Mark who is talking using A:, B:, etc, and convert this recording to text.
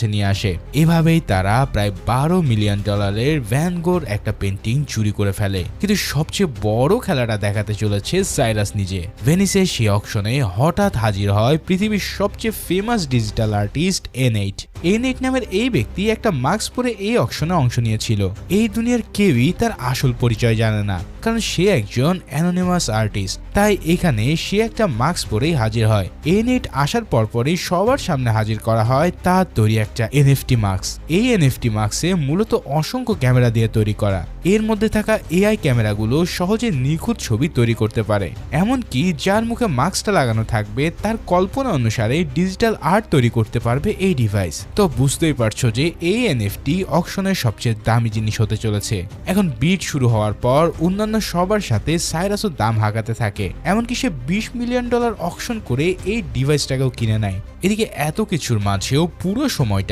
A: নিয়ে আসে। এভাবেই তারা প্রায় $12 মিলিয়ন ভ্যান গোর একটা পেন্টিং চুরি করে ফেলে। কিন্তু সবচেয়ে বড় খেলাটা দেখাতে চলেছে সাইরাস নিজে। ভেনিসের সেই অকশনে হঠাৎ হাজির হয় পৃথিবীর সবচেয়ে ফেমাস ডিজিটাল আর্টিস্ট এন8 নামের এই ব্যক্তি একটা মাস্ক পরে এই অকশনে অংশ নিয়েছিল। এই দুনিয়ার কেউই তার আসল পরিচয় জানে না, কারণ সে একজন অ্যানোনিমাস আর্টিস্ট। তাই এখানে সে একটা মাস্ক পরেই হাজির হয়। এন8 আসার পরপরই সবার সামনে হাজির করা হয় তার তৈরি একটা এনএফটি মাস্ক। এই এনএফটি মাস্কে মূলত অসংখ্য ক্যামেরা দিয়ে তৈরি করা। এর মধ্যে থাকা এআই ক্যামেরাগুলো সহজে নিখুঁত ছবি তৈরি করতে পারে। এমনকি যার মুখে মাস্কটা লাগানো থাকবে তার কল্পনা অনুসারে ডিজিটাল আর্ট তৈরি করতে পারবে এই ডিভাইস। তো বুঝতেই পারছো যে এই এনএফটি অকশনের সবচেয়ে দামি জিনিস হতে চলেছে। এখন বিট শুরু হওয়ার পর অন্যান্য সবার সাথে সাইরাসও দাম হাঁকাতে থাকে। এমনকি সে $20 মিলিয়ন অকশন করে এই ডিভাইসটাকেও কিনে নেয়। এদিকে এত কিছুর মাঝেও পুরো সময়টা